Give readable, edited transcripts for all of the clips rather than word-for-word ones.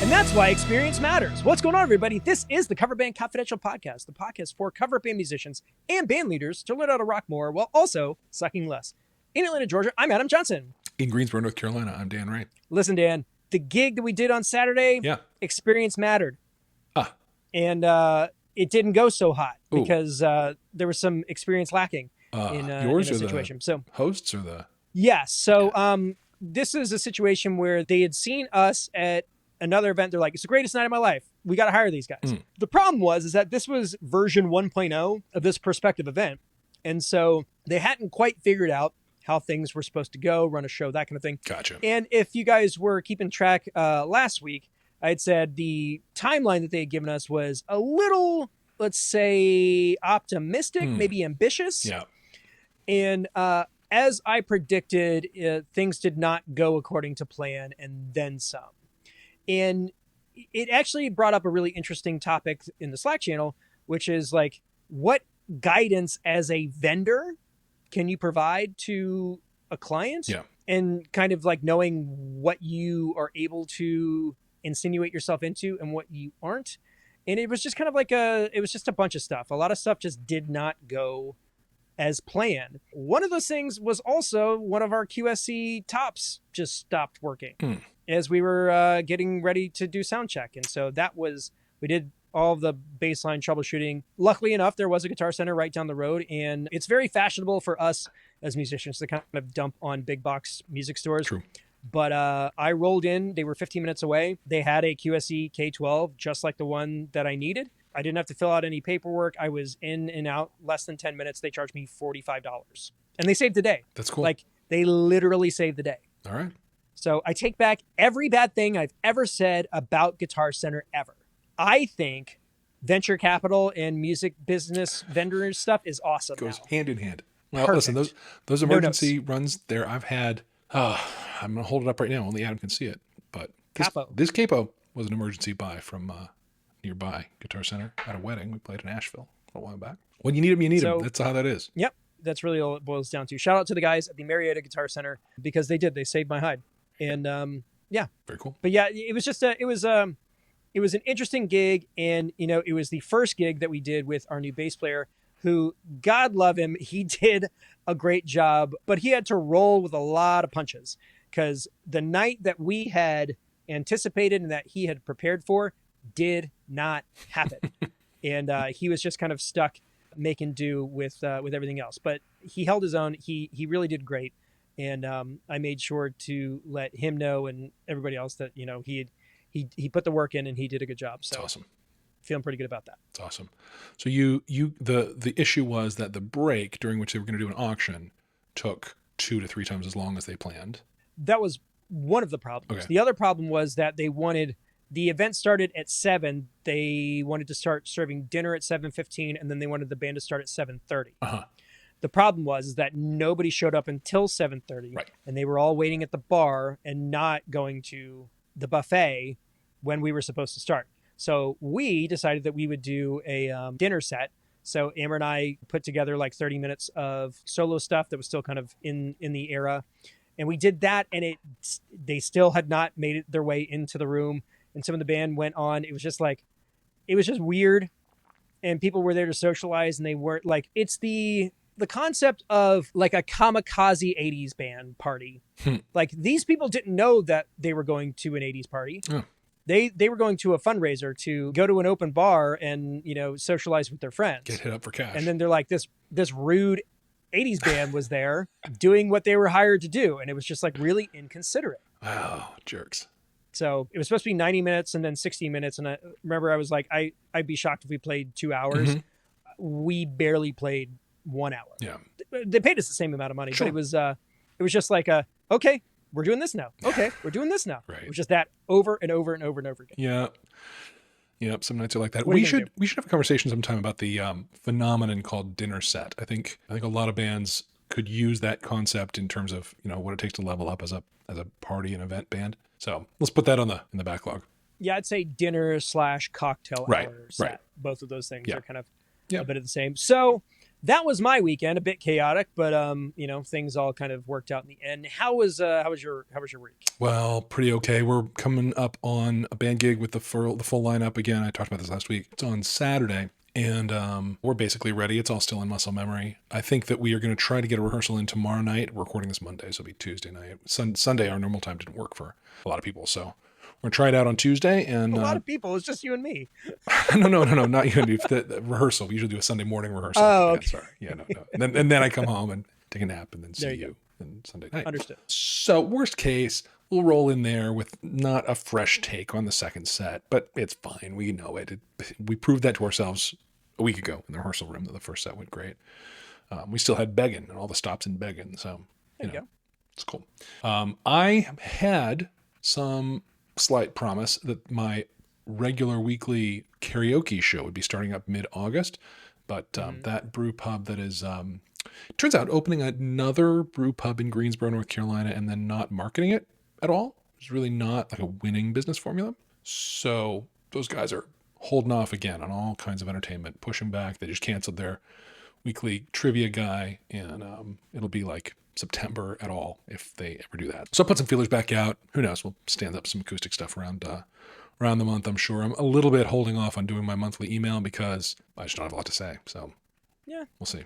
And that's why experience matters. What's going on, everybody? This is the Cover Band Confidential podcast, the podcast for cover band musicians and band leaders to learn how to rock more while also sucking less. In Atlanta, Georgia, I'm Adam Johnson. In Greensboro, North Carolina, I'm Dan Wright. Listen, Dan, the gig that we did on Saturday, experience mattered. And it didn't go so hot because there was some experience lacking in the situation. So hosts or the... Yes. So this is a situation where they had seen us at another event. They're like, it's the greatest night of my life. We got to hire these guys. The problem is that this was version 1.0 of this prospective event. And so they hadn't quite figured out how things were supposed to go, run a show, that kind of thing. Gotcha. And if you guys were keeping track last week, I had said the timeline that they had given us was a little, let's say, optimistic, maybe ambitious. Yeah. And as I predicted, things did not go according to plan and then some. And it actually brought up a really interesting topic in the Slack channel, which is like, what guidance as a vendor can you provide to a client? Yeah. And kind of like knowing what you are able to insinuate yourself into and what you aren't. And it was just kind of like it was just a bunch of stuff. A lot of stuff just did not go as planned. One of those things was also one of our QSC tops just stopped working as we were getting ready to do sound check. And so we did all of the baseline troubleshooting. Luckily enough, there was a Guitar Center right down the road, and it's very fashionable for us as musicians to kind of dump on big box music stores. True. But I rolled in, they were 15 minutes away. They had a QSC K12, just like the one that I needed. I didn't have to fill out any paperwork. I was in and out less than 10 minutes. They charged me $45. And they saved the day. That's cool. Like, they literally saved the day. All right. So I take back every bad thing I've ever said about Guitar Center ever. I think venture capital and music business vendor stuff is awesome. Goes now. hand in hand. Well, Perfect. listen, those emergency runs there, I've had, I'm going to hold it up right now. Only Adam can see it. But this capo was an emergency buy from nearby Guitar Center at a wedding. We played in Asheville a while back. When you need them, you need them. That's how that is. Yep. That's really all it boils down to. Shout out to the guys at the Marietta Guitar Center because they saved my hide. And yeah. Very cool. But yeah, it was just it was an interesting gig. And, it was the first gig that we did with our new bass player who, God love him, he did a great job, but he had to roll with a lot of punches because the night that we had anticipated and that he had prepared for did not happen. And he was just kind of stuck making do with everything else. But he held his own. He really did great. And I made sure to let him know and everybody else that, he put the work in and he did a good job. So that's awesome. Feeling pretty good about that. That's awesome. So the issue was that the break during which they were going to do an auction took 2 to 3 times as long as they planned. That was one of the problems. Okay. The other problem was that the event started at 7. They wanted to start serving dinner at 7:15, and then they wanted the band to start at 7:30. The problem was that nobody showed up until 7:30, right. And they were all waiting at the bar and not going to the buffet when we were supposed to start. So we decided that we would do a dinner set. So Amber and I put together like 30 minutes of solo stuff that was still kind of in the era. And we did that, and they still had not made it their way into the room. And some of the band went on. It was just weird. And people were there to socialize, and they weren't like, it's the concept of like a kamikaze 80s band party. Like, these people didn't know that they were going to an 80s party. Oh. They were going to a fundraiser to go to an open bar and, socialize with their friends. Get hit up for cash. And then they're like, this rude 80s band was there doing what they were hired to do. And it was just like really inconsiderate. Wow, jerks. So it was supposed to be 90 minutes and then 60 minutes. And I remember I was like, I'd be shocked if we played 2 hours. We barely played 1 hour. Yeah. They paid us the same amount of money, sure. But it was just like, okay, we're doing this now. Okay, we're doing this now. Right. It was just that over and over and over and over again. Yeah. Yep. Some nights are like that. We should have a conversation sometime about the phenomenon called dinner set. I think a lot of bands could use that concept in terms of, what it takes to level up as a party and event band. So let's put that in the backlog. Yeah, I'd say dinner / cocktail hour set. Right. Both of those things are kind of a bit of the same. So that was my weekend, a bit chaotic, but things all kind of worked out in the end. How was your week? Well, pretty okay. We're coming up on a band gig with the full lineup again. I talked about this last week. It's on Saturday, and we're basically ready. It's all still in muscle memory. I think that we are going to try to get a rehearsal in tomorrow night. We're recording this Monday, so it'll be Tuesday night. Sunday, our normal time didn't work for a lot of people, so we're going to try it out on Tuesday. And a lot of people. It's just you and me. No, not you and me. The rehearsal. We usually do a Sunday morning rehearsal. Oh, okay. Sorry. Yeah, no. And then I come home and take a nap and then see you on Sunday night. Understood. So worst case, we'll roll in there with not a fresh take on the second set, but it's fine. We know it. We proved that to ourselves a week ago in the rehearsal room that the first set went great. We still had begging and all the stops in begging. So, there you go. It's cool. I had some slight promise that my regular weekly karaoke show would be starting up mid-August, but that brew pub that is turns out opening another brew pub in Greensboro, North Carolina, and then not marketing it at all is really not like a winning business formula. So those guys are holding off again on all kinds of entertainment, pushing back. They just canceled their weekly trivia guy, and it'll be like September at all if they ever do that. So I'll put some feelers back out. Who knows? We'll stand up some acoustic stuff around the month, I'm sure. I'm a little bit holding off on doing my monthly email because I just don't have a lot to say. So yeah, we'll see.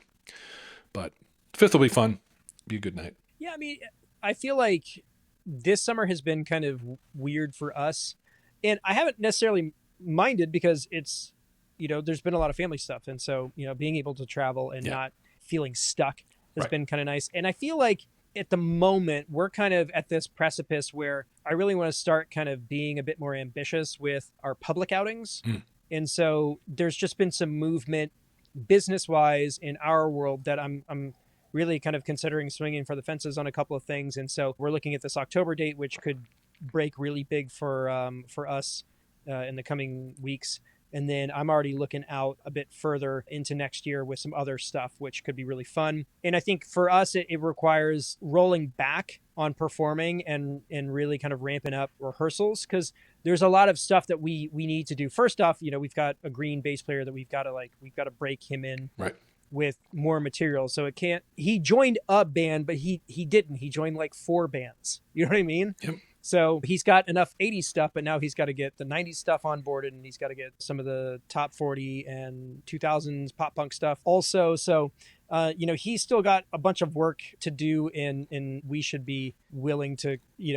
But 5th will be fun. Be a good night. Yeah, I mean, I feel like this summer has been kind of weird for us. And I haven't necessarily minded because it's, there's been a lot of family stuff. And so, being able to travel and not feeling stuck has been kind of nice. And I feel like at the moment, we're kind of at this precipice where I really want to start kind of being a bit more ambitious with our public outings. And so there's just been some movement business-wise in our world that I'm really kind of considering swinging for the fences on a couple of things. And so we're looking at this October date, which could break really big for us in the coming weeks. And then I'm already looking out a bit further into next year with some other stuff, which could be really fun. And I think for us, it requires rolling back on performing and really kind of ramping up rehearsals, because there's a lot of stuff that we need to do. First off, we've got a green bass player that we've got to break him in with more material. So he joined a band, but he didn't. He joined like 4 bands. You know what I mean? Yep. So he's got enough 80s stuff, but now he's got to get the 90s stuff on board, and he's got to get some of the top 40 and 2000s pop punk stuff also. So, he's still got a bunch of work to do, and we should be willing to,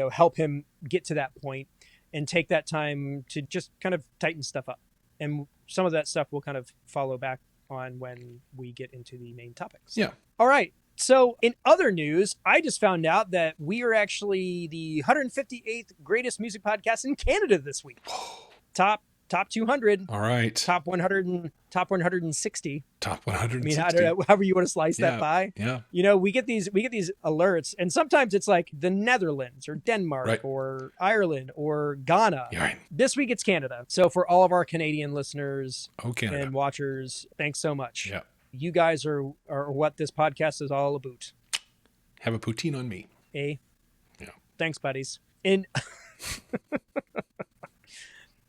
help him get to that point and take that time to just kind of tighten stuff up. And some of that stuff will kind of follow back on when we get into the main topics. Yeah. All right. So in other news, I just found out that we are actually the 158th greatest music podcast in Canada this week. Top 200. All right. Top 100 and top 160. Top 160. I mean, I don't know, however you want to slice that by. Yeah. We get these alerts, and sometimes it's like the Netherlands or Denmark or Ireland or Ghana. Yeah, right. This week it's Canada. So for all of our Canadian listeners Canada. and watchers, thanks so much. Yeah. You guys are what this podcast is all about. Have a poutine on me. Yeah. Thanks, buddies. And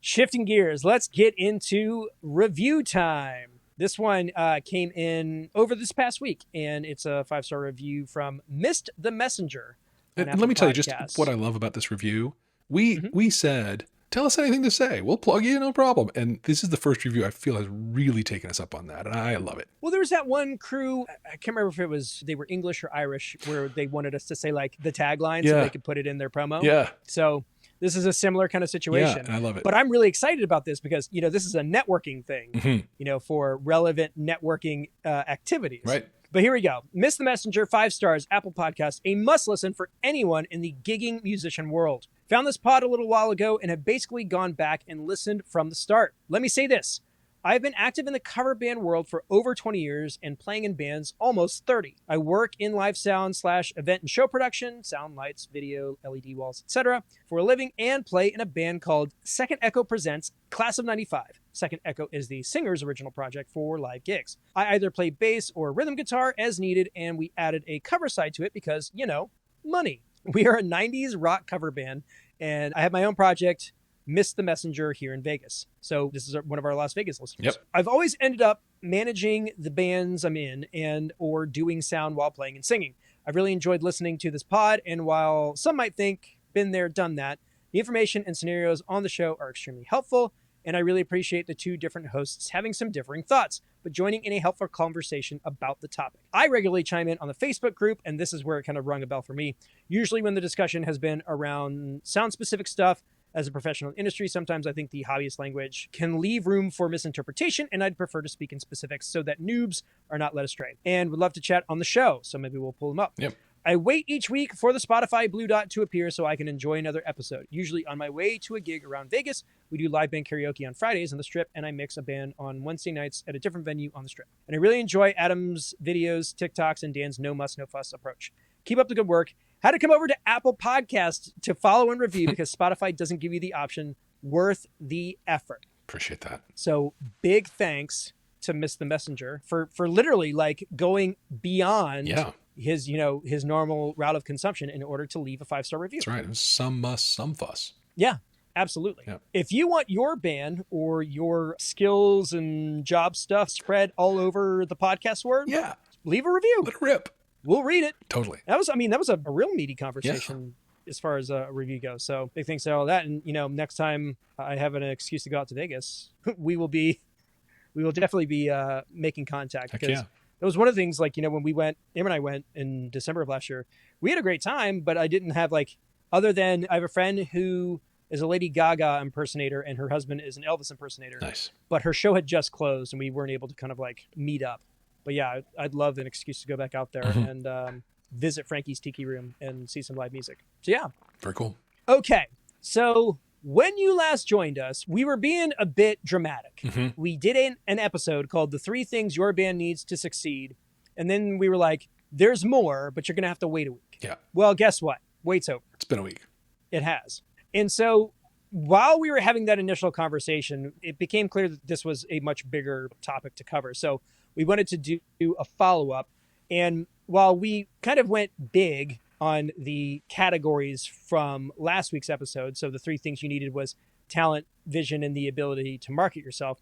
shifting gears, let's get into review time. This one came in over this past week, and it's a 5-star review from Missed the Messenger. Let me tell you just what I love about this review. We said, tell us anything to say. We'll plug you, no problem. And this is the first review I feel has really taken us up on that, and I love it. Well, there was that one crew, I can't remember if they were English or Irish, where they wanted us to say like the tagline so they could put it in their promo. Yeah. So this is a similar kind of situation. Yeah, and I love it. But I'm really excited about this because, this is a networking thing, for relevant networking activities. Right. But here we go. Miss the Messenger, 5 stars, Apple Podcast, a must listen for anyone in the gigging musician world. Found this pod a little while ago and have basically gone back and listened from the start. Let me say this. I've been active in the cover band world for over 20 years and playing in bands almost 30. I work in live sound / event and show production, sound, lights, video, LED walls, etc. for a living, and play in a band called Second Echo Presents Class of 95. Second Echo is the singer's original project for live gigs. I either play bass or rhythm guitar as needed, and we added a cover side to it because, money. We are a 90s rock cover band, and I have my own project, Miss the Messenger here in Vegas. So this is one of our Las Vegas listeners. Yep. I've always ended up managing the bands I'm in and or doing sound while playing and singing. I've really enjoyed listening to this pod, and while some might think, been there, done that, the information and scenarios on the show are extremely helpful, and I really appreciate the two different hosts having some differing thoughts, but joining in a helpful conversation about the topic. I regularly chime in on the Facebook group, and this is where it kind of rung a bell for me. Usually when the discussion has been around sound-specific stuff, as a professional industry, sometimes I think the hobbyist language can leave room for misinterpretation, and I'd prefer to speak in specifics so that noobs are not led astray. And would love to chat on the show, so maybe we'll pull them up. Yep. I wait each week for the Spotify blue dot to appear so I can enjoy another episode. Usually on my way to a gig around Vegas, we do live band karaoke on Fridays on the Strip, and I mix a band on Wednesday nights at a different venue on the Strip. And I really enjoy Adam's videos, TikToks, and Dan's no muss, no fuss approach. Keep up the good work. Had to come over to Apple Podcasts to follow and review because Spotify doesn't give you the option. Worth the effort. Appreciate that. So big thanks to Miss the Messenger for literally like going beyond his normal route of consumption in order to leave a 5-star review. That's right. It was some muss, some fuss. Yeah, absolutely. Yeah. If you want your band or your skills and job stuff spread all over the podcast world, leave a review. Let it rip. We'll read it. Totally. That was a real meaty conversation as far as a review goes. So big thanks to all that. And, next time I have an excuse to go out to Vegas, we will definitely be making contact. Heck because that was one of the things, like, when we went, Amber and I went in December of last year, we had a great time, but I didn't have other than I have a friend who is a Lady Gaga impersonator and her husband is an Elvis impersonator. Nice. But her show had just closed and we weren't able to kind of meet up. But yeah, I'd love an excuse to go back out there and visit Frankie's Tiki Room and see some live music. So yeah. Very cool. Okay. So when you last joined us, we were being a bit dramatic. Mm-hmm. We did an episode called The 3 Things Your Band Needs to Succeed. And then we were like, there's more, but you're going to have to wait a week. Yeah. Well, guess what? Wait's over. It's been a week. It has. And so while we were having that initial conversation, it became clear that this was a much bigger topic to cover. So we wanted to do a follow-up. And while we kind of went big on the categories from last week's episode, so the 3 things you needed was talent, vision, and the ability to market yourself,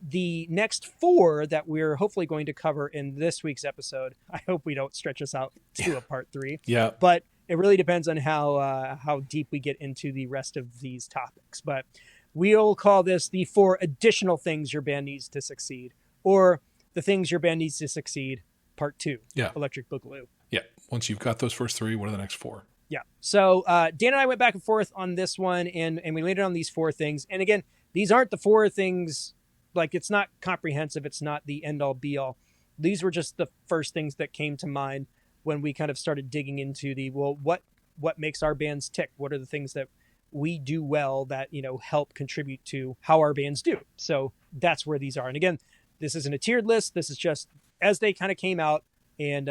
the next 4 that we're hopefully going to cover in this week's episode, I hope we don't stretch us out to a part 3. Yeah. But it really depends on how deep we get into the rest of these topics. But we'll call this the 4 additional things your band needs to succeed, or the things your band needs to succeed, part 2. Yeah. Electric Boogaloo. Yeah. Once you've got those first 3, what are the next 4? Yeah. So Dan and I went back and forth on this one, and we landed on these 4 things. And again, these aren't the 4 things, it's not comprehensive. It's not the end all be all. These were just the first things that came to mind when we kind of started digging into what makes our bands tick? What are the things that we do well that, help contribute to how our bands do? So that's where these are. And again, this isn't a tiered list. This is just as they kind of came out, and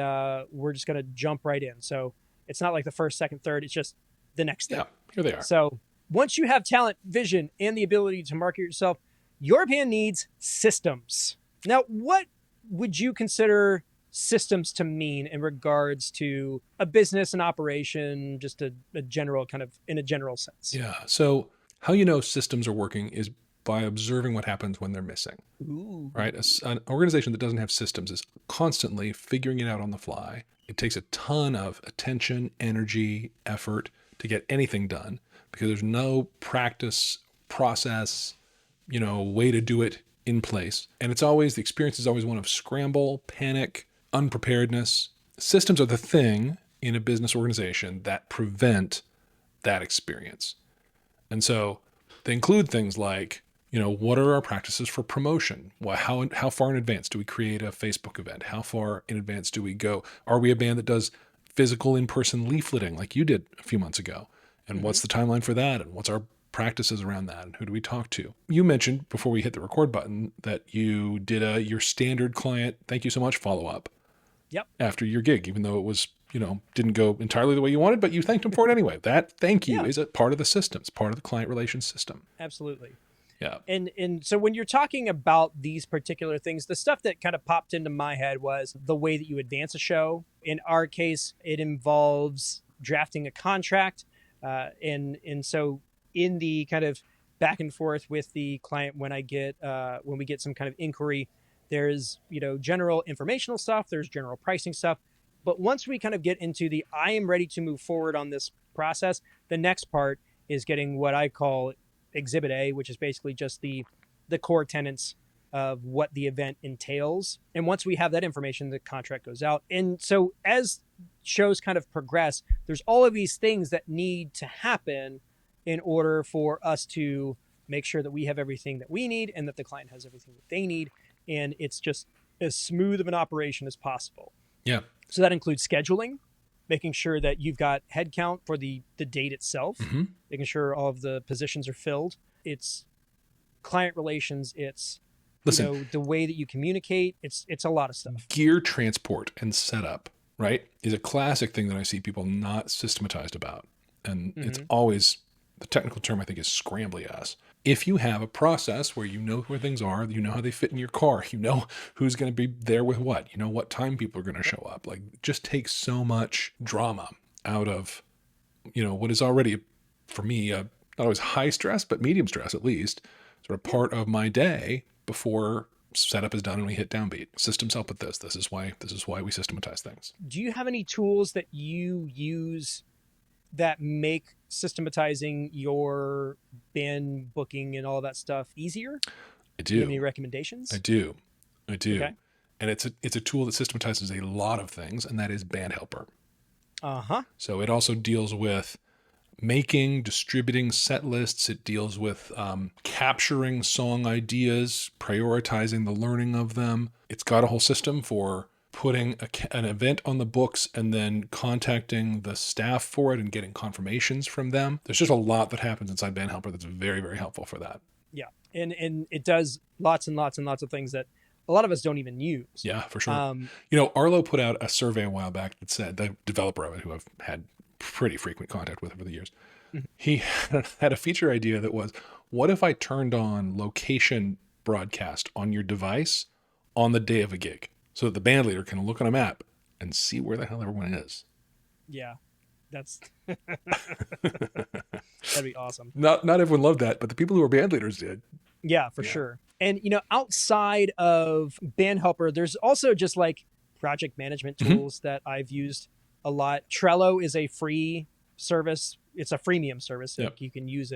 we're just going to jump right in. So it's not like the first, second, third. It's just the next thing. Yeah, here they are. So once you have talent, vision, and the ability to market yourself, your band needs systems. Now, what would you consider systems to mean in regards to a business, an operation, just a general kind of in a general sense? Yeah. So how you know systems are working is by observing what happens when they're missing. Ooh. Right? An organization that doesn't have systems is constantly figuring it out on the fly. It takes a ton of attention, energy, effort to get anything done because there's no practice, process, way to do it in place. And the experience is always one of scramble, panic, unpreparedness. Systems are the thing in a business organization that prevent that experience. And so they include things like, what are our practices for promotion? How far in advance do we create a Facebook event? How far in advance do we go? Are we a band that does physical in-person leafleting like you did a few months ago? And what's the timeline for that? And what's our practices around that? And who do we talk to? You mentioned before we hit the record button that you did your standard client, thank you so much, follow-up. Yep. After your gig, even though it was, didn't go entirely the way you wanted, but you thanked them for it anyway. That thank you is a part of the system. It's part of the client relations system. Absolutely. Yeah. And so when you're talking about these particular things, the stuff that kind of popped into my head was the way that you advance a show. In our case, it involves drafting a contract. And so in the kind of back and forth with the client when we get some kind of inquiry. There's, general informational stuff, there's general pricing stuff. But once we kind of get into I am ready to move forward on this process, the next part is getting what I call Exhibit A, which is basically just the core tenets of what the event entails. And once we have that information, the contract goes out. And so as shows kind of progress, there's all of these things that need to happen in order for us to make sure that we have everything that we need and that the client has everything that they need. And it's just as smooth of an operation as possible. Yeah. So that includes scheduling, making sure that you've got headcount for the date itself, making sure all of the positions are filled. It's client relations. It's the way that you communicate. It's a lot of stuff. Gear transport and setup, right, is a classic thing that I see people not systematized about. And it's always, the technical term I think is scrambly ass. If you have a process where you know where things are, you know how they fit in your car, you know who's going to be there with what, you know what time people are going to show up, like just takes so much drama out of, what is already, for me, not always high stress, but medium stress at least, sort of part of my day before setup is done and we hit downbeat. Systems help with this. This is why we systematize things. Do you have any tools that you use that make systematizing your band booking and all that stuff easier? I do. Do you have any recommendations? I do. Okay. And it's a tool that systematizes a lot of things, and that is Band Helper. So it also deals with making, distributing set lists. It deals with capturing song ideas, prioritizing the learning of them. It's got a whole system for putting an event on the books and then contacting the staff for it and getting confirmations from them. There's just a lot that happens inside Band Helper that's very, very helpful for that. Yeah. And it does lots and lots and lots of things that a lot of us don't even use. Yeah, for sure. Arlo put out a survey a while back that said, the developer of it, who I've had pretty frequent contact with over the years, he had a feature idea that was, what if I turned on location broadcast on your device on the day of a gig? So that the band leader can look on a map and see where the hell everyone is. Yeah, that's that'd be awesome. Not everyone loved that, but the people who were band leaders did. Yeah, for sure. And outside of Band Helper, there's also just like project management tools that I've used a lot. Trello is a free service. It's a freemium service. So you can use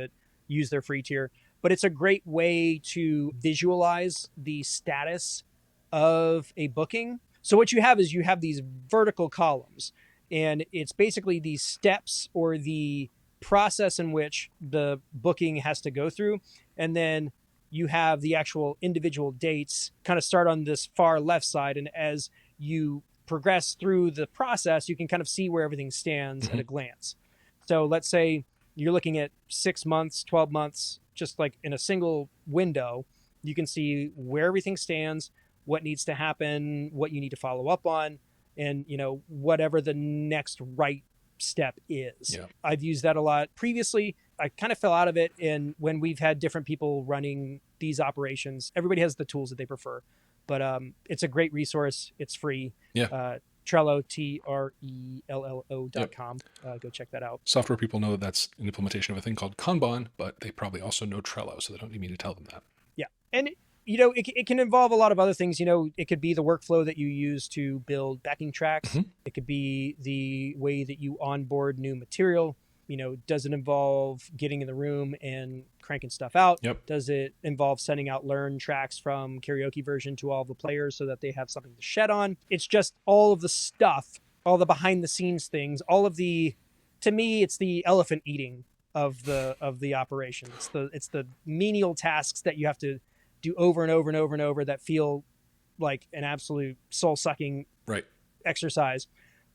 their free tier, but it's a great way to visualize the status of a booking. So what you have is these vertical columns, and it's basically these steps or the process in which the booking has to go through. And then you have the actual individual dates kind of start on this far left side. And as you progress through the process, you can kind of see where everything stands at a glance. So let's say you're looking at 6 months, 12 months, just like in a single window, you can see where everything stands, what needs to happen, what you need to follow up on, and whatever the next right step is. I've used that a lot previously. I kind of fell out of it, and when we've had different people running these operations, everybody has the tools that they prefer, but it's a great resource. It's free. Trello, TRELLO.com. Go check that out. Software people know that's an implementation of a thing called Kanban, but they probably also know Trello, so they don't need me to tell them that. Yeah. And it can involve a lot of other things. It could be the workflow that you use to build backing tracks. It could be the way that you onboard new material. Does it involve getting in the room and cranking stuff out? Does it involve sending out learn tracks from karaoke version to all the players so that they have something to shed on? It's just all of the stuff, all the behind the scenes things, to me, it's the elephant eating of the operation. It's the menial tasks that you have to do over and over and over and over that feel like an absolute soul-sucking exercise,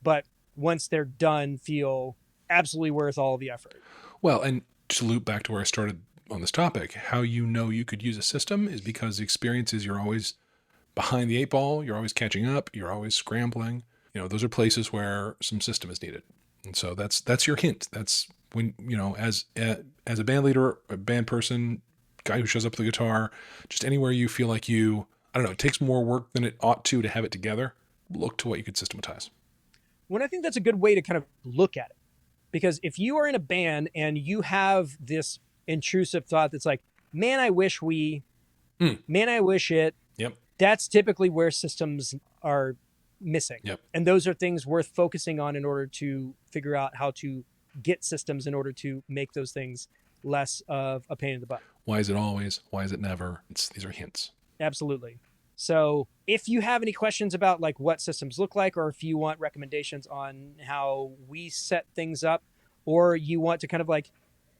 but once they're done, feel absolutely worth all the effort. Well, and to loop back to where I started on this topic, how you could use a system is because the experience is you're always behind the 8 ball, you're always catching up, you're always scrambling. Those are places where some system is needed. And so that's your hint. That's when, as a band leader, a band person, guy who shows up with the guitar, just anywhere you feel like it takes more work than it ought to have it together, look to what you could systematize. Well, I think that's a good way to kind of look at it. Because if you are in a band and you have this intrusive thought that's like, man, I wish man, I wish it. Yep. That's typically where systems are missing. Yep. And those are things worth focusing on in order to figure out how to get systems in order to make those things less of a pain in the butt. Why is it always? Why is it never? These are hints. Absolutely. So if you have any questions about like what systems look like, or if you want recommendations on how we set things up, or you want to kind of like,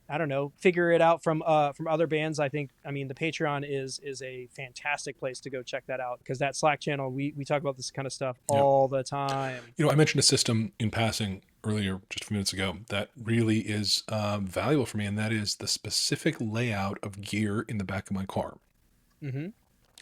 I don't know, figure it out from other bands, I mean, the Patreon is a fantastic place to go check that out, because that Slack channel, we talk about this kind of stuff all the time. You know, I mentioned a system in passing earlier, just a few minutes ago, that really is valuable for me, and that is the specific layout of gear in the back of my car. Mm-hmm.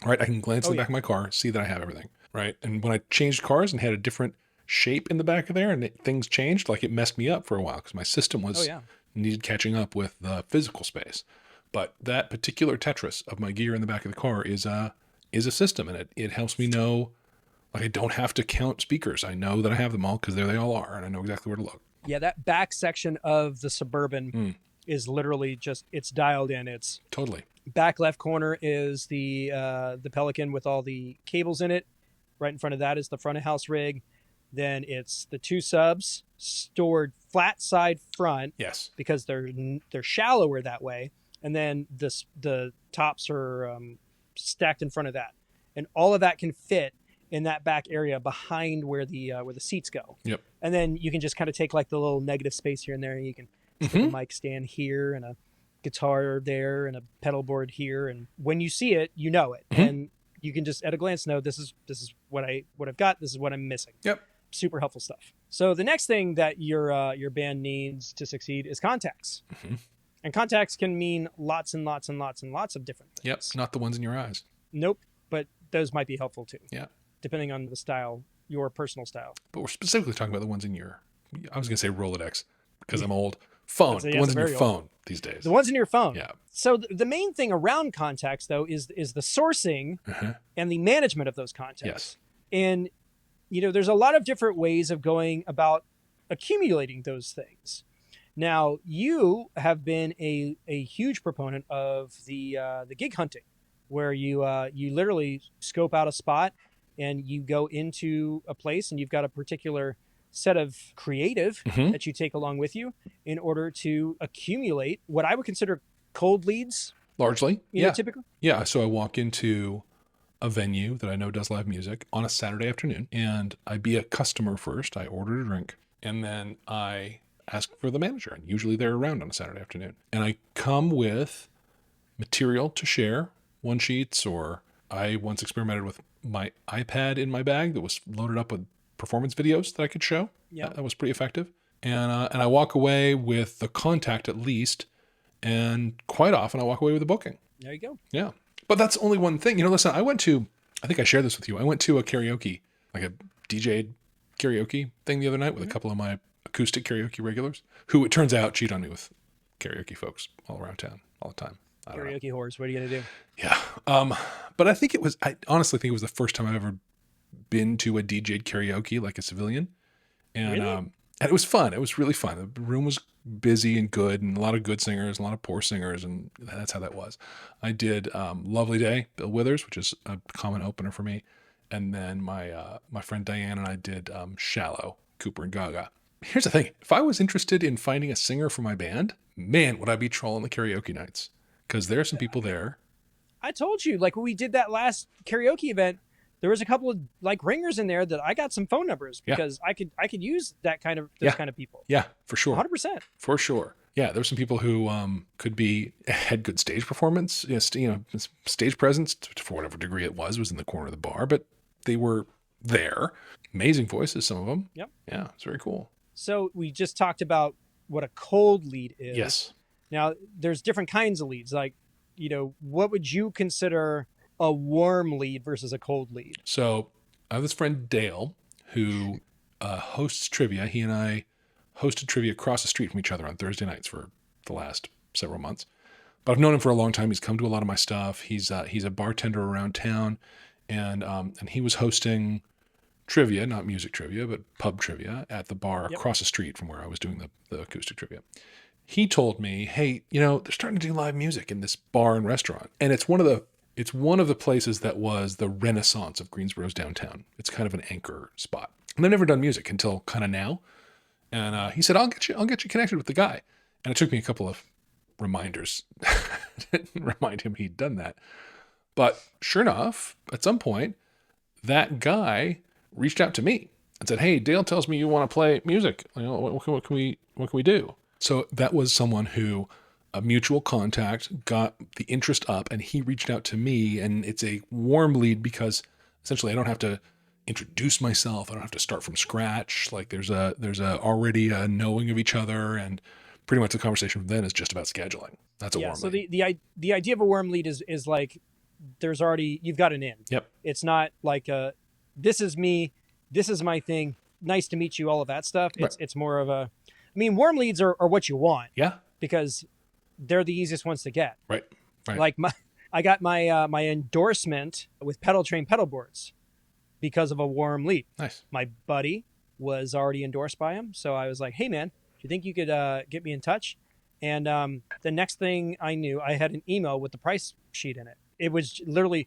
Right, I can glance in the back of my car, see that I have everything. Right, and when I changed cars and had a different shape in the back of there, and things changed, like it messed me up for a while because my system was needed catching up with the physical space. But that particular Tetris of my gear in the back of the car is a system, and it helps me know, like, I don't have to count speakers. I know that I have them all because there they all are, and I know exactly where to look. Yeah, that back section of the Suburban is literally just, it's dialed in. It's totally. Back left corner is the Pelican with all the cables in it. Right in front of that is the front of house rig. Then it's the two subs stored flat side front. Yes. Because they're shallower that way. And then the tops are stacked in front of that. And all of that can fit in that back area behind where the seats go. Yep. And then you can just kind of take like the little negative space here and there, and you can stick a mic stand here and a guitar there and a pedal board here, and when you see it, you know it, and you can just at a glance know this is what I've got, this is what I'm missing. Yep. Super helpful stuff. So the next thing that your band needs to succeed is contacts. And contacts can mean lots and lots and lots and lots of different things. Yep. Not the ones in your eyes. Nope. But those might be helpful too. Yeah. Depending on the style, your personal style. But we're specifically talking about the ones in your, I was going to say Rolodex because I'm old. Phone. The ones in your phone these days. The ones in your phone. Yeah. So the main thing around contacts, though, is the sourcing and the management of those contacts. Yes. And, you know, there's a lot of different ways of going about accumulating those things. Now, you have been a huge proponent of the gig hunting, where you literally scope out a spot and you go into a place and you've got a particular set of creative that you take along with you in order to accumulate what I would consider cold leads. Largely. You know, typically. Yeah. So I walk into a venue that I know does live music on a Saturday afternoon, and I be a customer first. I order a drink, and then I ask for the manager, and usually they're around on a Saturday afternoon. And I come with material to share, one sheets, or I once experimented with my iPad in my bag that was loaded up with performance videos that I could show. Yeah. That was pretty effective. And I walk away with the contact at least, and quite often I walk away with a booking. There you go. Yeah. But that's only one thing. You know, listen, I think I shared this with you. I went to a karaoke, like a DJ karaoke thing the other night with a couple of my acoustic karaoke regulars, who it turns out cheat on me with karaoke folks all around town all the time. Karaoke whores. What are you going to do? Yeah. But I honestly think it was the first time I've ever been to a DJ'd karaoke like a civilian. And, really? And it was fun. It was really fun. The room was busy and good, and a lot of good singers, a lot of poor singers. And that's how that was. I did, Lovely Day, Bill Withers, which is a common opener for me. And then my friend Diane and I did, Shallow, Cooper and Gaga. Here's the thing. If I was interested in finding a singer for my band, man, would I be trolling the karaoke nights. Because there are some people there. I told you, like when we did that last karaoke event, there was a couple of like ringers in there that I got some phone numbers because I could use that kind of kind of people. Yeah, for sure. 100%. For sure. Yeah, there's some people who could had good stage performance, stage presence for whatever degree it was in the corner of the bar, but they were there. Amazing voices, some of them. Yep. Yeah, it's very cool. So we just talked about what a cold lead is. Yes. Now, there's different kinds of leads. Like, you know, what would you consider a warm lead versus a cold lead? So I have this friend, Dale, who hosts trivia. He and I hosted trivia across the street from each other on Thursday nights for the last several months. But I've known him for a long time. He's come to a lot of my stuff. He's a bartender around town, and he was hosting trivia, not music trivia, but pub trivia at the bar across the street from where I was doing the acoustic trivia. he told me, hey, they're starting to do live music in this bar and restaurant. And it's one of the places that was the renaissance of Greensboro's downtown. It's kind of an anchor spot. And they've never done music until kind of now. And he said, I'll get you connected with the guy. And it took me a couple of reminders to remind him he'd done that. But sure enough, at some point, that guy reached out to me and said, hey, Dale tells me you want to play music. What can we do? So that was someone who a mutual contact got the interest up, and he reached out to me, and it's a warm lead because essentially I don't have to introduce myself. I don't have to start from scratch. Like there's already a knowing of each other, and pretty much the conversation from then is just about scheduling. That's a warm lead. So the idea of a warm lead is like you've got an in. Yep. It's not like this is me, this is my thing, nice to meet you, all of that stuff. It's more of a, warm leads are what you want. Yeah. Because they're the easiest ones to get. Right. Like I got my endorsement with Pedal Train pedal boards because of a warm lead. Nice. My buddy was already endorsed by him. So I was like, hey man, do you think you could get me in touch? And the next thing I knew, I had an email with the price sheet in it. It was literally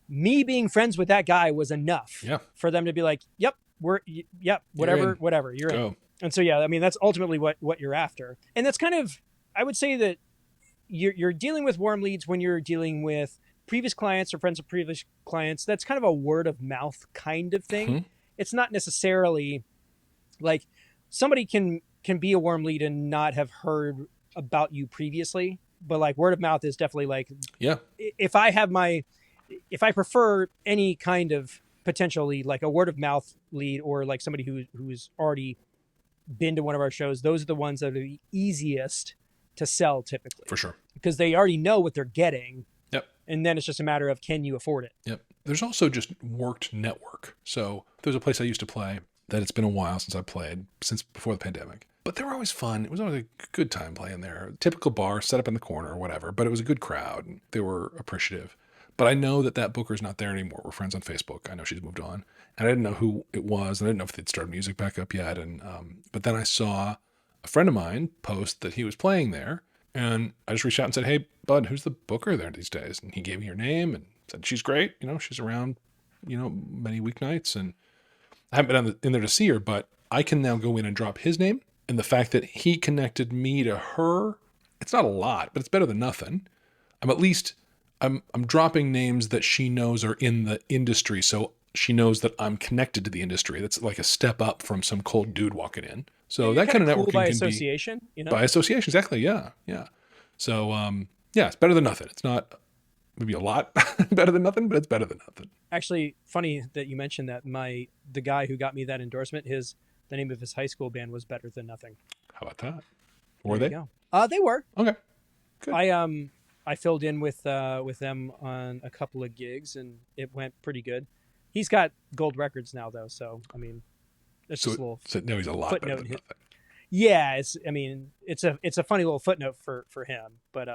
me being friends with that guy was enough for them to be like, yep, whatever, you're in. And so, that's ultimately what you're after. And that's kind of, I would say that you're dealing with warm leads when you're dealing with previous clients or friends of previous clients. That's kind of a word of mouth kind of thing. Mm-hmm. It's not necessarily like somebody can be a warm lead and not have heard about you previously, but like word of mouth is definitely like, if I prefer any kind of potentially like a word of mouth lead or like somebody who's already been to one of our shows, those are the ones that are the easiest to sell typically. For sure. Because they already know what they're getting. Yep. And then it's just a matter of, can you afford it? Yep. There's also just worked network. So there's a place I used to play that it's been a while since I played, since before the pandemic. But they were always fun. It was always a good time playing there. Typical bar set up in the corner or whatever, but it was a good crowd and they were appreciative. But I know that booker's not there anymore. We're friends on Facebook. I know she's moved on. And I didn't know who it was. And I didn't know if they'd started music back up yet. And but then I saw a friend of mine post that he was playing there. And I just reached out and said, hey, bud, who's the booker there these days? And he gave me her name and said, she's great. She's around, many weeknights. And I haven't been in there to see her, but I can now go in and drop his name. And the fact that he connected me to her, it's not a lot, but it's better than nothing. I'm dropping names that she knows are in the industry. So she knows that I'm connected to the industry. That's like a step up from some cold dude walking in. So that kind of networking by can association, be by association. Exactly. Yeah. So, it's better than nothing. It's not maybe a lot better than nothing, but it's better than nothing. Actually, funny that you mentioned that. The guy who got me that endorsement, the name of his high school band was Better Than Nothing. How about that? Were they? They were. Okay. Good. I filled in with them on a couple of gigs and it went pretty good. He's got gold records now though, so it's just a little. So now he's a lot better than nothing. Yeah, it's a funny little footnote for him, but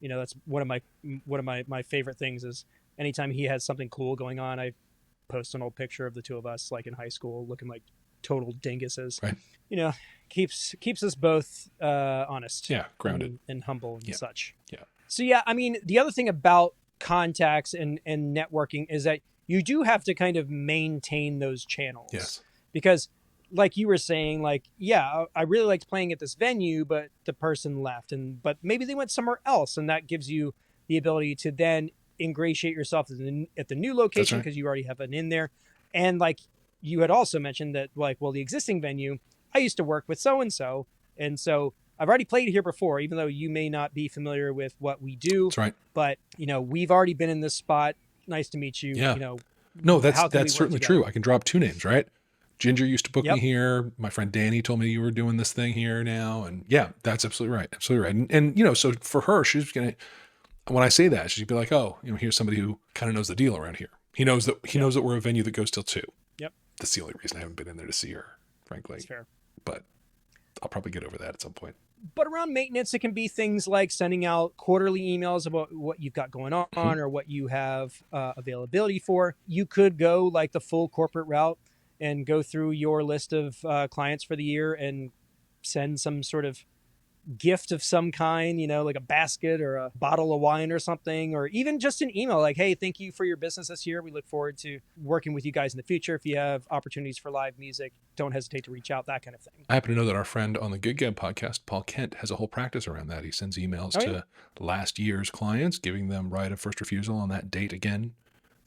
that's one of my favorite things is anytime he has something cool going on, I post an old picture of the two of us like in high school looking like total dinguses. Right. Keeps us both honest. Yeah, grounded and humble and such. Yeah. So the other thing about contacts and networking is that you do have to kind of maintain those channels. Yes. Because like you were saying, I really liked playing at this venue, but the person left but maybe they went somewhere else. And that gives you the ability to then ingratiate yourself at the new location because you already have an in there. And like you had also mentioned that the existing venue, I used to work with so-and-so. And so I've already played here before, even though you may not be familiar with what we do. That's right. But, we've already been in this spot. Nice to meet you. Yeah. No, that's certainly true. I can drop two names, right? Ginger used to book me here. My friend Danny told me you were doing this thing here now. And yeah, that's absolutely right. Absolutely right. And so for her, she's going to, when I say that, she'd be like, oh, here's somebody who kind of knows the deal around here. He knows that we're a venue that goes till 2. Yep. That's the only reason I haven't been in there to see her, frankly. That's fair. But I'll probably get over that at some point. But around maintenance, it can be things like sending out quarterly emails about what you've got going on or what you have availability for. You could go like the full corporate route and go through your list of clients for the year and send some sort of gift of some kind, like a basket or a bottle of wine or something, or even just an email like, hey, thank you for your business this year. We look forward to working with you guys in the future. If you have opportunities for live music, don't hesitate to reach out, that kind of thing. I happen to know that our friend on the Good Gab podcast, Paul Kent, has a whole practice around that. He sends emails to last year's clients, giving them right of first refusal on that date again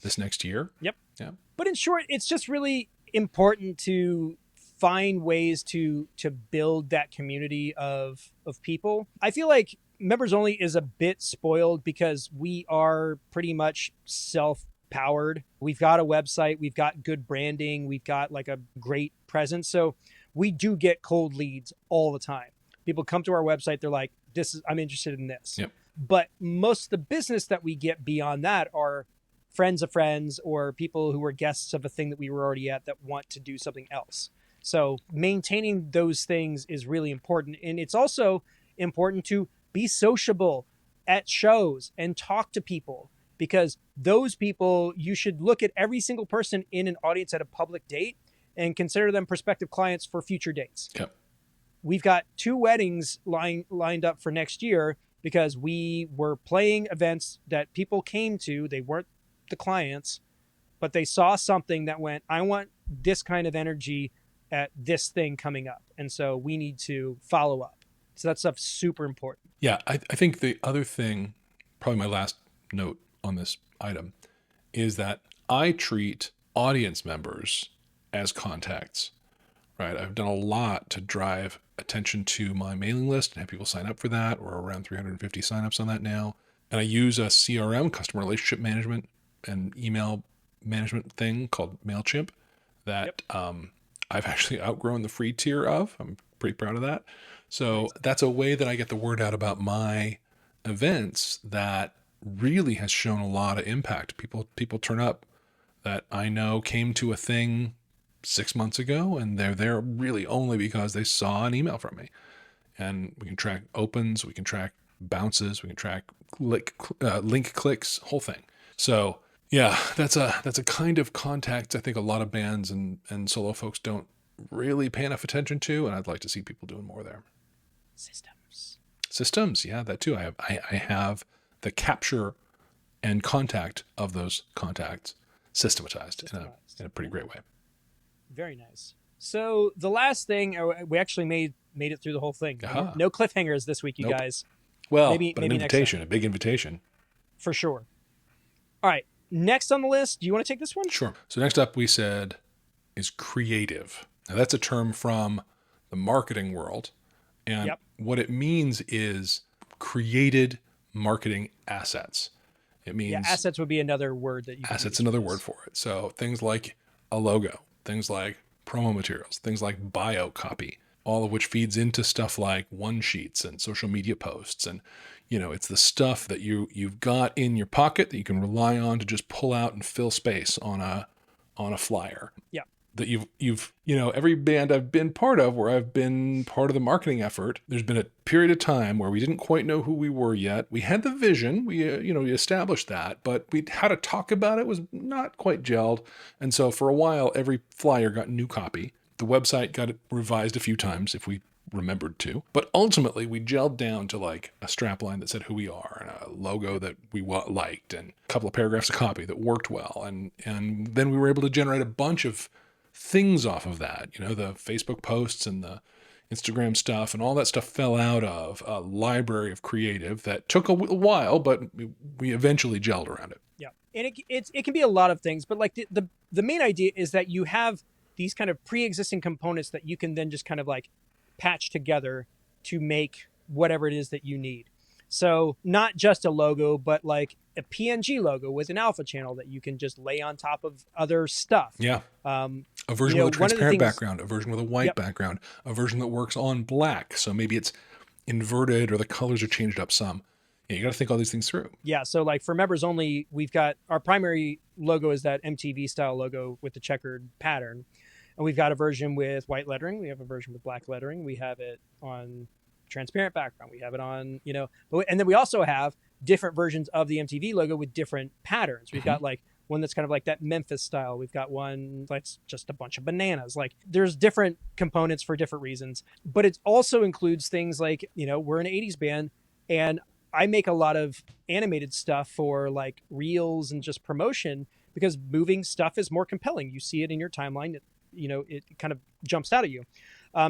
this next year. Yep. Yeah. But in short, it's just really important to find ways to build that community of people. I feel like Members Only is a bit spoiled because we are pretty much self-powered. We've got a website, we've got good branding, we've got like a great presence. So we do get cold leads all the time. People come to our website, they're like, I'm interested in this. Yep. But most of the business that we get beyond that are friends of friends or people who were guests of a thing that we were already at that want to do something else. So maintaining those things is really important. And it's also important to be sociable at shows and talk to people, because those people, you should look at every single person in an audience at a public date and consider them prospective clients for future dates. Yep. We've got 2 weddings lined up for next year because we were playing events that people came to. They weren't the clients, but they saw something that went, I want this kind of energy at this thing coming up. And so we need to follow up. So that stuff's super important. Yeah. I think the other thing, probably my last note on this item, is that I treat audience members as contacts, right? I've done a lot to drive attention to my mailing list and have people sign up for that. We're around 350 signups on that now. And I use a CRM, customer relationship management and email management thing called MailChimp that I've actually outgrown the free tier of. I'm pretty proud of that. So that's a way that I get the word out about my events that really has shown a lot of impact. People turn up that I know came to a thing 6 months ago, and they're there really only because they saw an email from me. And we can track opens, we can track bounces, we can track link clicks, whole thing. So yeah, that's a kind of contact I think a lot of bands and solo folks don't really pay enough attention to, and I'd like to see people doing more there. Systems, yeah, that too. I have the capture and contact of those contacts systematized. In a pretty great way. Very nice. So the last thing, we actually made it through the whole thing. Uh-huh. No cliffhangers this week, you guys. Well, maybe an invitation, a big invitation. For sure. All right. Next on the list, do you want to take this one? Sure. So next up we said is creative. Now that's a term from the marketing world. And what it means is created marketing assets. It means assets would be another word that you assets, another word for it. So things like a logo, things like promo materials, things like bio copy, all of which feeds into stuff like one sheets and social media posts. And, it's the stuff that you've got in your pocket that you can rely on to just pull out and fill space on a flyer. Yeah. That you've every band I've been part of where I've been part of the marketing effort, there's been a period of time where we didn't quite know who we were yet. We had the vision, we established that, but how to talk about it was not quite gelled. And so for a while, every flyer got new copy. The website got revised a few times if we remembered to, but ultimately we gelled down to like a strapline that said who we are and a logo that we liked and a couple of paragraphs of copy that worked well. And then we were able to generate a bunch of things off of that, the Facebook posts and the Instagram stuff and all that stuff fell out of a library of creative that took a while, but we eventually gelled around it. Yeah. And it can be a lot of things, but like the main idea is that you have these kind of pre-existing components that you can then just kind of like patch together to make whatever it is that you need. So not just a logo, but like a PNG logo with an alpha channel that you can just lay on top of other stuff. Yeah. A version with a transparent background, a version with a white background, a version that works on black. So maybe it's inverted or the colors are changed up some. Yeah, you got to think all these things through. Yeah. So like for Members Only, we've got our primary logo is that MTV style logo with the checkered pattern. And we've got a version with white lettering. We have a version with black lettering. We have it on transparent background. We have it on, and then we also have different versions of the MTV logo with different patterns. We've got like one that's kind of like that Memphis style. We've got one that's just a bunch of bananas. Like there's different components for different reasons, but it also includes things like, we're an 80s band, and I make a lot of animated stuff for like reels and just promotion, because moving stuff is more compelling. You see it in your timeline. It kind of jumps out at you.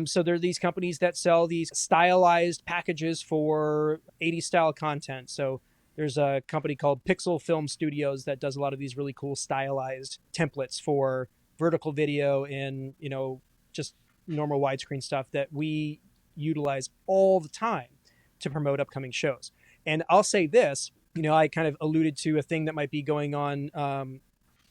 So there are these companies that sell these stylized packages for 80s style content. So there's a company called Pixel Film Studios that does a lot of these really cool stylized templates for vertical video and, just normal widescreen stuff that we utilize all the time to promote upcoming shows. And I'll say this, I kind of alluded to a thing that might be going on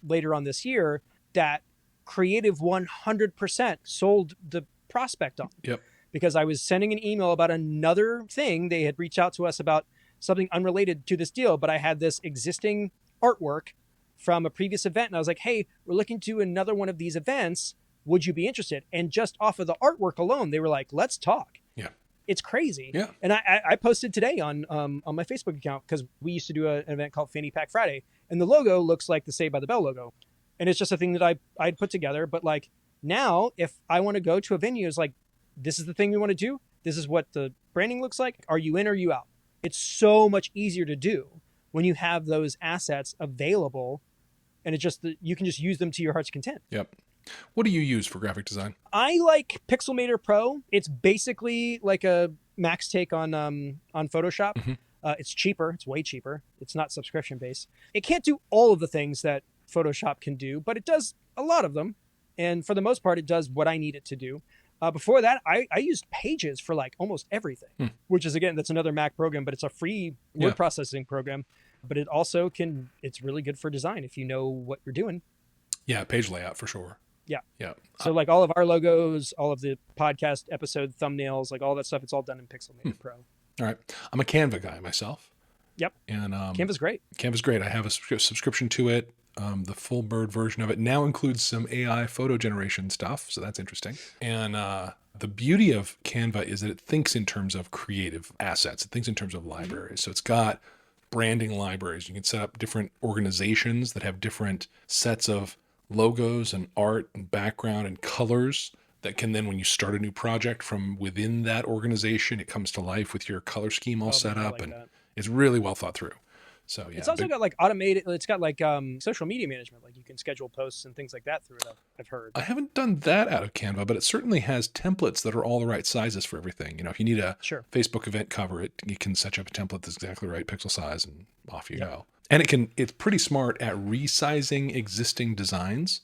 later on this year that Creative 100% sold the prospect on. Yep. Because I was sending an email about another thing. They had reached out to us about something unrelated to this deal, but I had this existing artwork from a previous event, and I was like, hey, we're looking to do another one of these events. Would you be interested? And just off of the artwork alone, they were like, let's talk. Yeah. It's crazy. Yeah. And I posted today on my Facebook account, because we used to do an event called Fanny Pack Friday, and the logo looks like the Saved by the Bell logo. And it's just a thing that I'd put together. But like now, if I want to go to a venue, it's like, this is the thing we want to do. This is what the branding looks like. Are you in or are you out? It's so much easier to do when you have those assets available, and it's just that you can just use them to your heart's content. Yep. What do you use for graphic design? I like Pixelmator Pro. It's basically like a Mac's take on Photoshop. Mm-hmm. It's cheaper. It's way cheaper. It's not subscription based. It can't do all of the things that Photoshop can do, but it does a lot of them. And for the most part, it does what I need it to do. Before that, I used Pages for like almost everything, which is, again, that's another Mac program, but it's a free word processing program. But it also it's really good for design if you know what you're doing. Yeah, page layout for sure. Yeah. Yeah. So like all of our logos, all of the podcast episode thumbnails, like all that stuff, it's all done in Pixelmator Pro. All right. I'm a Canva guy myself. Yep. And Canva's great. Canva's great. I have a subscription to it. The full bird version of it now includes some AI photo generation stuff, so that's interesting. And the beauty of Canva is that it thinks in terms of creative assets. It thinks in terms of libraries. So it's got branding libraries. You can set up different organizations that have different sets of logos and art and background and colors that can then, when you start a new project from within that organization, it comes to life with your color scheme all set up, and it's really well thought through. So yeah, it's also got like automated. It's got like social media management. Like you can schedule posts and things like that through it. I've heard. I haven't done that out of Canva, but it certainly has templates that are all the right sizes for everything. If you need a Facebook event cover, you can set up a template that's exactly right pixel size, and off you go. And it's pretty smart at resizing existing designs.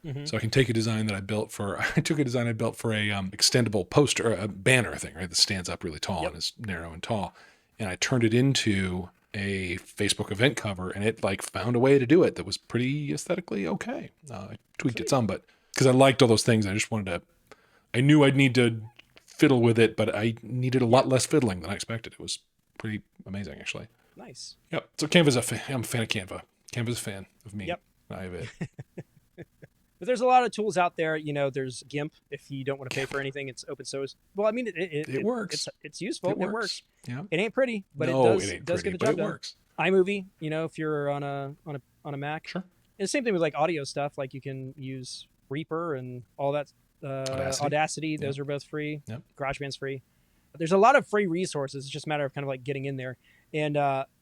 Mm-hmm. So I can take a design that I built for. I took a design I built for a extendable poster, a banner thing, right, that stands up really tall and is narrow and tall, and I turned it into a Facebook event cover, and it like found a way to do it that was pretty aesthetically okay. I tweaked it some, but because I liked all those things, I just wanted to. I knew I'd need to fiddle with it, but I needed a lot less fiddling than I expected. It was pretty amazing, actually. Nice. Yep. So Canva's I'm a fan of Canva. Canva's a fan of me. Yep. I have it. But there's a lot of tools out there. There's GIMP. If you don't want to pay for anything, it's open source. Well, I mean, it works. It's useful. It works. Yeah. It ain't pretty, but it does get the job done. Works. iMovie, if you're on a Mac. Sure. And the same thing with like audio stuff. Like you can use Reaper and all that. Audacity. Those are both free. Yep. GarageBand's free. There's a lot of free resources. It's just a matter of kind of like getting in there. And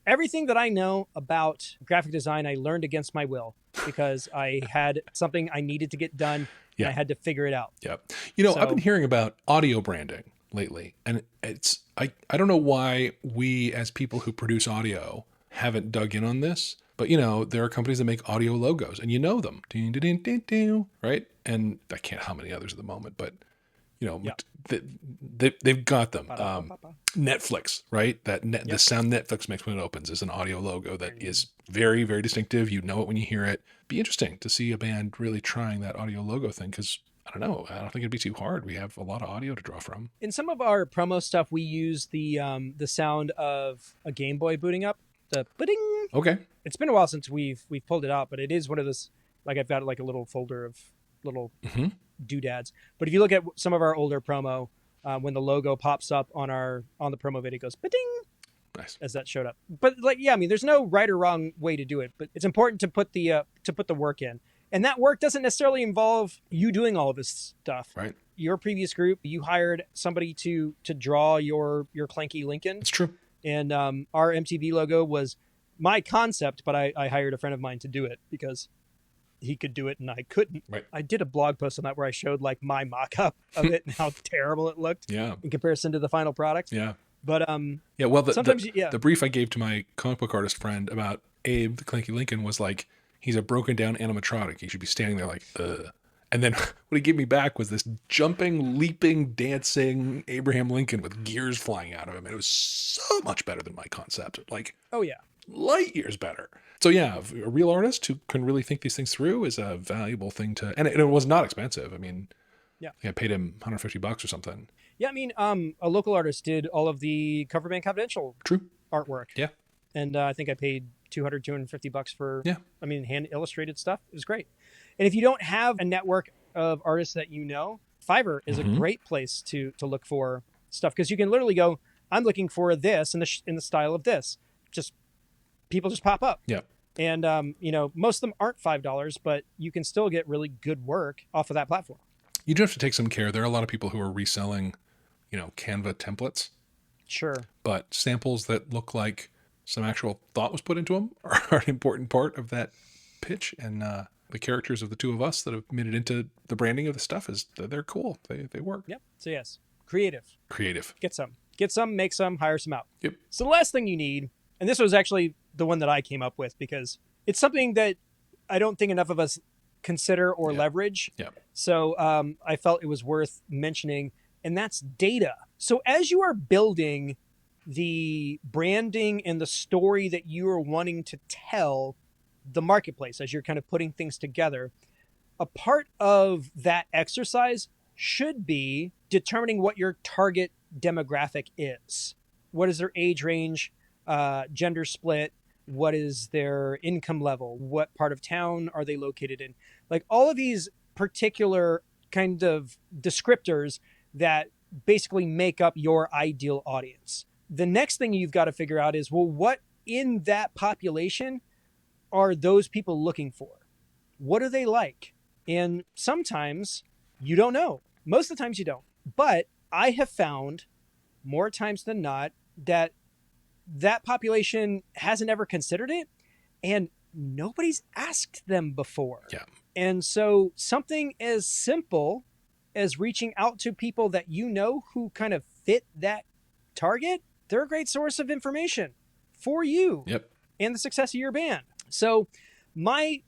everything that I know about graphic design, I learned against my will because I had something I needed to get done. And I had to figure it out. Yep. I've been hearing about audio branding lately, and I don't know why we as people who produce audio haven't dug in on this, but there are companies that make audio logos, and them, right? And I can't how many others at the moment, but they've got them. Netflix, right? The sound Netflix makes when it opens is an audio logo that is very, very distinctive. You know it when you hear it. Be interesting to see a band really trying that audio logo thing, because I don't know. I don't think it'd be too hard. We have a lot of audio to draw from. In some of our promo stuff, we use the sound of a Game Boy booting up. The ba-ding. Okay. It's been a while since we've pulled it out, but it is one of those. Like I've got like a little folder of little doodads. But if you look at some of our older promo, when the logo pops up on the promo video, it goes ba-ding. Nice. as that showed up. But like, yeah, I mean, there's no right or wrong way to do it, but it's important to put the work in. And that work doesn't necessarily involve you doing all of this stuff. Right. Your previous group, you hired somebody to draw your clanky Lincoln. It's true. And our MTV logo was my concept, but I hired a friend of mine to do it because he could do it and I couldn't. Right. I did a blog post on that where I showed like my mock-up of it and how terrible it looked in comparison to the final product. Yeah. But yeah, well, sometimes the brief I gave to my comic book artist friend about Abe, the Clanky Lincoln, was like, he's a broken down animatronic. He should be standing there like, ugh. And then what he gave me back was this jumping, leaping, dancing Abraham Lincoln with gears flying out of him. And it was so much better than my concept. Like, oh yeah, light years better. So yeah, a real artist who can really think these things through is a valuable thing to, and it was not expensive. I mean, yeah, I paid him $150 or something. Yeah, I mean, a local artist did all of the Coverband Confidential artwork. Yeah. And I think I paid $250 for, yeah, I mean, hand illustrated stuff. It was great. And if you don't have a network of artists that you know, Fiverr is a great place to look for stuff, because you can literally go, I'm looking for this in the style of this. Just people just pop up. Yeah. And, most of them aren't $5, but you can still get really good work off of that platform. You do have to take some care. There are a lot of people who are reselling, Canva templates. Sure. But samples that look like some actual thought was put into them are an important part of that pitch. And the characters of the two of us that have made it into the branding of the stuff they're cool. They work. Yep. So yes, creative. Get some, make some, hire some out. Yep. So the last thing you need, and this was actually the one that I came up with because it's something that I don't think enough of us consider or leverage. Yeah. So I felt it was worth mentioning, and that's data. So as you are building the branding and the story that you are wanting to tell the marketplace, as you're kind of putting things together, a part of that exercise should be determining what your target demographic is. What is their age range, gender split? What is their income level? What part of town are they located in? Like all of these particular kind of descriptors that basically make up your ideal audience. The next thing you've got to figure out is, well, what in that population are those people looking for? What are they like? And sometimes you don't know. Most of the times you don't. But I have found more times than not that population hasn't ever considered it, and nobody's asked them before. Yeah. And so something as simple as reaching out to people that you know who kind of fit that target, they're a great source of information for you and the success of your band. So my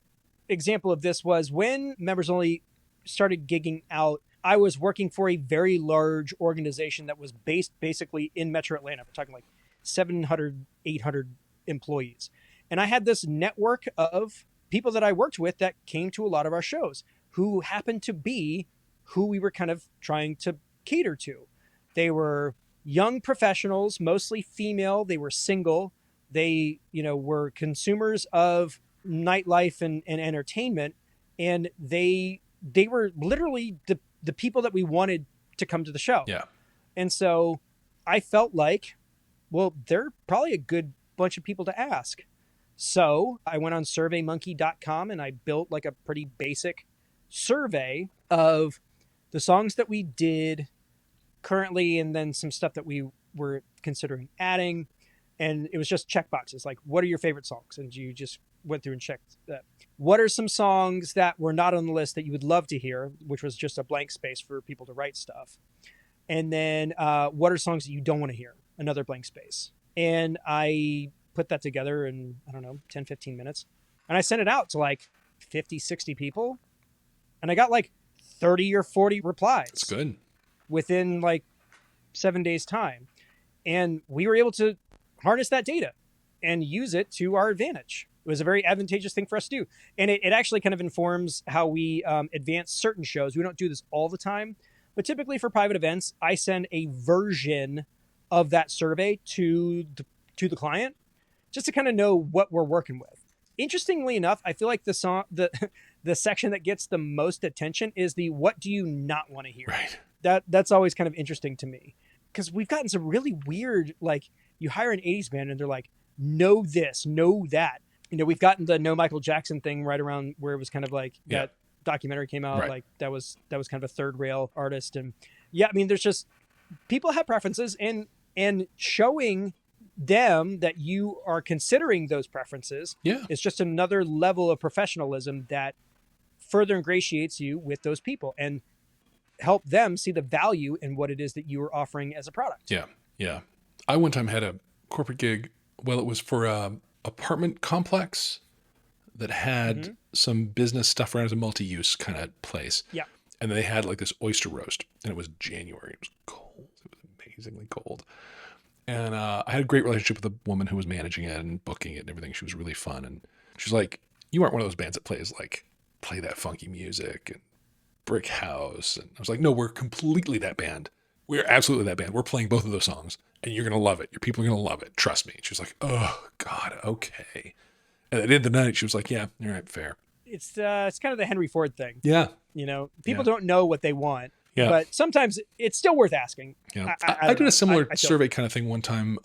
example of this was when Members Only started gigging out, I was working for a very large organization that was based basically in Metro Atlanta. We're talking like 700, 800 employees. And I had this network of people that I worked with that came to a lot of our shows who happened to be who we were kind of trying to cater to. They were young professionals, mostly female. They were single. They, were consumers of nightlife and entertainment. And they were literally the people that we wanted to come to the show. Yeah. And so I felt like, well, they're probably a good bunch of people to ask. So I went on surveymonkey.com and I built like a pretty basic survey of the songs that we did currently and then some stuff that we were considering adding. And it was just checkboxes like, what are your favorite songs? And you just went through and checked that. What are some songs that were not on the list that you would love to hear, which was just a blank space for people to write stuff. And then what are songs that you don't want to hear? Another blank space. And I put that together in, 10, 15 minutes. And I sent it out to like 50, 60 people. And I got like 30 or 40 replies. That's good. Within like 7 days' time. And we were able to harness that data and use it to our advantage. It was a very advantageous thing for us to do. And it actually kind of informs how we advance certain shows. We don't do this all the time. But typically for private events, I send a version of that survey to the client just to kind of know what we're working with. Interestingly enough, I feel like the section that gets the most attention is the what do you not want to hear? Right. That's always kind of interesting to me because we've gotten some really weird like You hire an 80s band and they're like, know this, know that. We've gotten the No Michael Jackson thing right around where it was kind of like that documentary came out. Right. Like that was kind of a third rail artist. And yeah, I mean, there's just, people have preferences, and showing them that you are considering those preferences is just another level of professionalism that further ingratiates you with those people and help them see the value in what it is that you are offering as a product. Yeah. I one time had a corporate gig. Well, it was for a apartment complex that had some business stuff around as a multi-use kind of place. Yeah. And they had like this oyster roast, and it was January. It was cold. It was amazingly cold. And I had a great relationship with the woman who was managing it and booking it and everything. She was really fun. And she's like, you aren't one of those bands that play that funky music and brick house. And I was like, no, we're completely that band. We're absolutely that band. We're playing both of those songs, and you're going to love it. Your people are going to love it. Trust me. And she was like, oh, God, okay. And at the end of the night, she was like, yeah, all right, fair. It's kind of the Henry Ford thing. Yeah. People don't know what they want. Yeah. But sometimes it's still worth asking. Yeah. I did a similar survey kind of thing one time.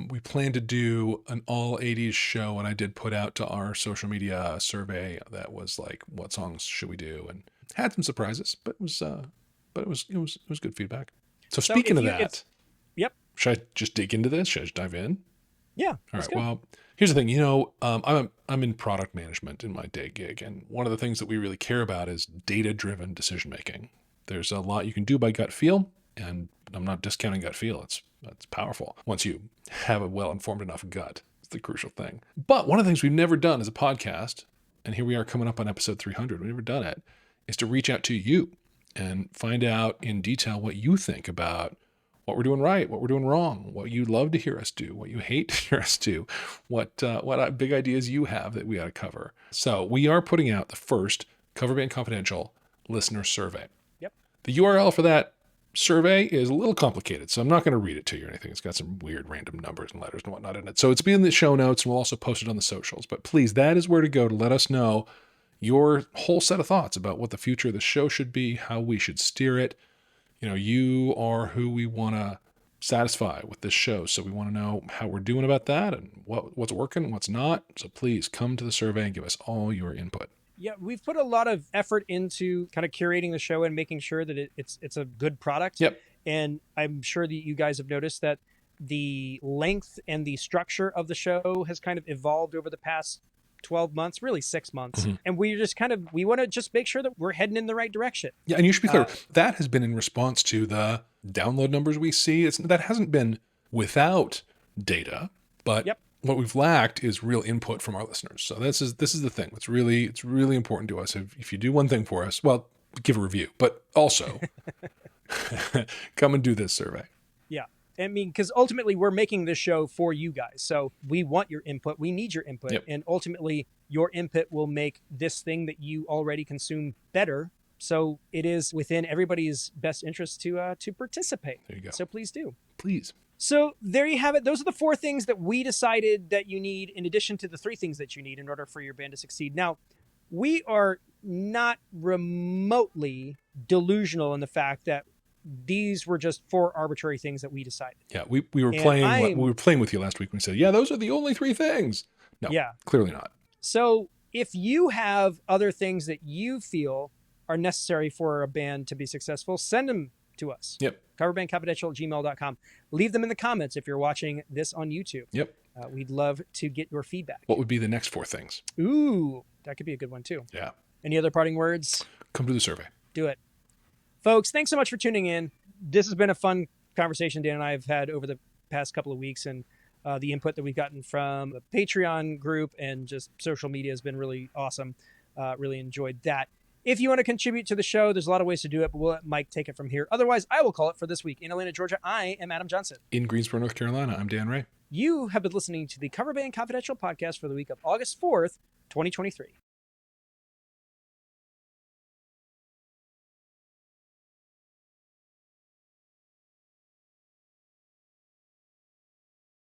We planned to do an all 80s show, and I did put out to our social media a survey that was like, what songs should we do? And had some surprises, but it was good feedback. So speaking of that, should I just dig into this? Should I just dive in? Yeah. All right. Well, here's the thing. I'm in product management in my day gig, and one of the things that we really care about is data-driven decision making. There's a lot you can do by gut feel, and I'm not discounting gut feel. It's powerful once you have a well-informed enough gut. It's the crucial thing. But one of the things we've never done as a podcast, and here we are coming up on episode 300, we've never done it, is to reach out to you and find out in detail what you think about what we're doing right, what we're doing wrong, what you'd love to hear us do, what you hate to hear us do, what big ideas you have that we ought to cover. So we are putting out the first Cover Band Confidential listener survey. Yep. The URL for that survey is a little complicated, so I'm not going to read it to you or anything. It's got some weird random numbers and letters and whatnot in it. So it's be in the show notes, and we'll also post it on the socials. But please, that is where to go to let us know your whole set of thoughts about what the future of the show should be, how we should steer it. You are who we want to satisfy with this show. So we want to know how we're doing about that and what's working, what's not. So please come to the survey and give us all your input. Yeah, we've put a lot of effort into kind of curating the show and making sure that it's a good product. Yep. And I'm sure that you guys have noticed that the length and the structure of the show has kind of evolved over the past 12 months, really 6 months. Mm-hmm. And we want to just make sure that we're heading in the right direction. Yeah. And you should be clear, that has been in response to the download numbers we see. That hasn't been without data, but what we've lacked is real input from our listeners. So this is the thing. It's really important to us. If you do one thing for us, well, give a review, but also come and do this survey. Yeah. I mean, because ultimately we're making this show for you guys. So we want your input. We need your input. Yep. And ultimately your input will make this thing that you already consume better. So it is within everybody's best interest to participate. There you go. So please do. Please. So there you have it. Those are the 4 things that we decided that you need in addition to the 3 things that you need in order for your band to succeed. Now, we are not remotely delusional in the fact that these were just 4 arbitrary things that we decided. Yeah, we were playing we were playing with you last week when we said, yeah, those are the only 3 things. No, clearly not. So if you have other things that you feel are necessary for a band to be successful, send them to us. Yep. coverbandconfidential@gmail.com. Leave them in the comments if you're watching this on YouTube. Yep. We'd love to get your feedback. What would be the next 4 things? Ooh, that could be a good one too. Yeah. Any other parting words? Come to the survey. Do it. Folks, thanks so much for tuning in. This has been a fun conversation Dan and I have had over the past couple of weeks, and the input that we've gotten from the Patreon group and just social media has been really awesome. Really enjoyed that. If you want to contribute to the show, there's a lot of ways to do it, but we'll let Mike take it from here. Otherwise, I will call it for this week. In Atlanta, Georgia, I am Adam Johnson. In Greensboro, North Carolina, I'm Dan Ray. You have been listening to the Cover Band Confidential podcast for the week of August 4th, 2023.